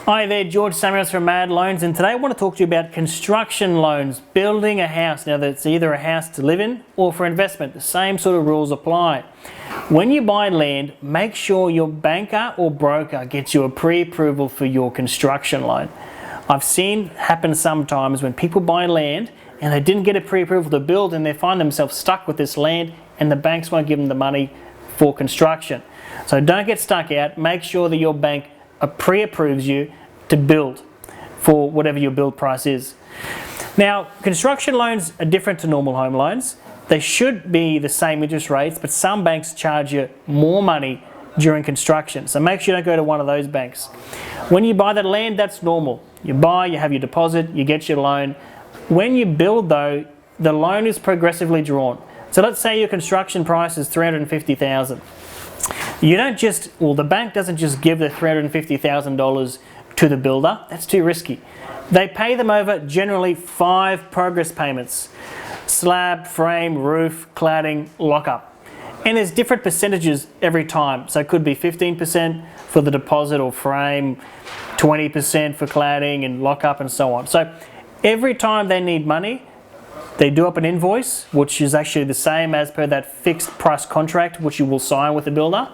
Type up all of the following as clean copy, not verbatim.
Hi there, George Samios from Mad Loans, and today I want to talk to you about construction loans, building a house. Now that's either a house to live in or for investment. The same sort of rules apply. When you buy land, make sure your banker or broker gets you a pre-approval for your construction loan. I've seen happen sometimes when people buy land and they didn't get a pre-approval to build and they find themselves stuck with this land and the banks won't give them the money for construction. So don't get stuck out. Make sure that your bank pre-approves you to build for whatever your build price is. Now, construction loans are different to normal home loans. They should be the same interest rates, but some banks charge you more money during construction. So make sure you don't go to one of those banks. When you buy that land, that's normal. You buy, you have your deposit, you get your loan. When you build though, the loan is progressively drawn. So let's say your construction price is $350,000. You don't just, well, the bank doesn't just give the $350,000 to the builder. That's too risky. They pay them over generally 5 progress payments: slab, frame, roof, cladding, lockup. And there's different percentages every time. So it could be 15% for the deposit or frame, 20% for cladding and lockup and so on. So every time they need money, they do up an invoice, which is actually the same as per that fixed price contract, which you will sign with the builder.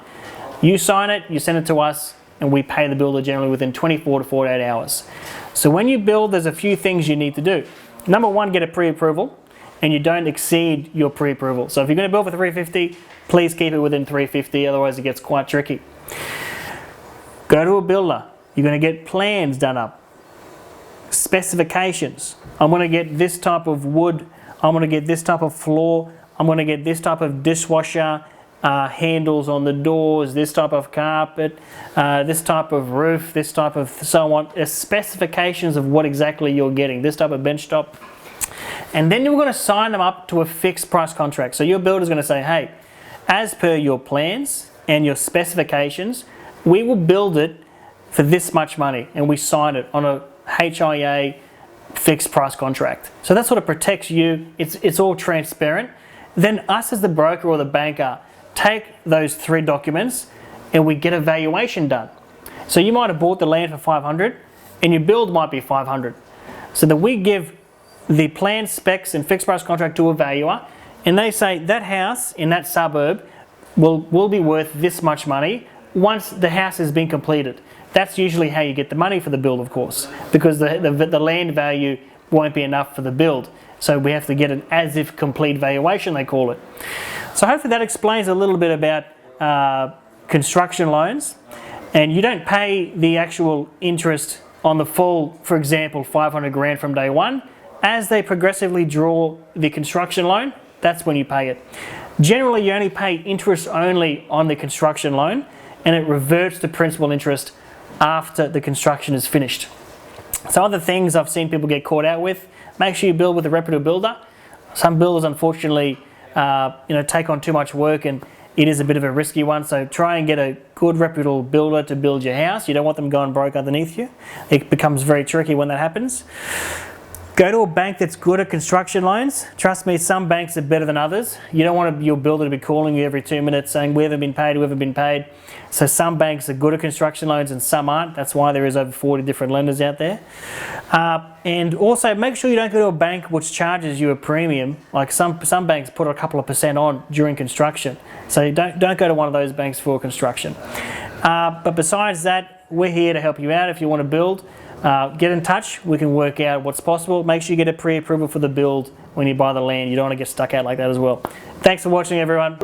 You sign it, you send it to us, and we pay the builder generally within 24 to 48 hours. So when you build, there's a few things you need to do. Number one, get a pre-approval, and you don't exceed your pre-approval. So if you're going to build for 350, please keep it within 350, otherwise it gets quite tricky. Go to a builder. You're going to get plans done up. Specifications. I'm going to get this type of wood, I'm going to get this type of floor, I'm going to get this type of dishwasher, handles on the doors, this type of carpet, this type of roof, this type of so on. Specifications of what exactly you're getting, this type of bench top. And then you're going to sign them up to a fixed price contract. So your builder is going to say, hey, as per your plans and your specifications, we will build it for this much money, and we sign it on a HIA fixed price contract. So that sort of protects you. It's all transparent. Then us as the broker or the banker take those 3 documents and we get a valuation done. So you might have bought the land for 500 and your build might be 500. So that we give the plan specs and fixed price contract to a valuer, and they say that house in that suburb will be worth this much money once the house has been completed. That's usually how you get the money for the build, of course, because the land value won't be enough for the build. So we have to get an as-if complete valuation, they call it. So hopefully that explains a little bit about construction loans. And you don't pay the actual interest on the full, for example, 500 grand from day one. As they progressively draw the construction loan, that's when you pay it. Generally, you only pay interest only on the construction loan, and it reverts to principal interest after the construction is finished. So other things I've seen people get caught out with: make sure you build with a reputable builder. Some builders unfortunately take on too much work, and it is a bit of a risky one. So try and get a good reputable builder to build your house. You don't want them going broke underneath you. It becomes very tricky when that happens. Go to a bank that's good at construction loans. Trust me, some banks are better than others. You don't want your builder to be calling you every 2 minutes saying, we haven't been paid, we haven't been paid. So some banks are good at construction loans and some aren't. That's why there is over 40 different lenders out there. And also make sure you don't go to a bank which charges you a premium. Like some banks put a couple of % on during construction. So don't go to one of those banks for construction. But besides that, we're here to help you out if you want to build. Get in touch, we can work out what's possible. Make sure you get a pre-approval for the build when you buy the land. You don't want to get stuck out like that as well. Thanks for watching, everyone.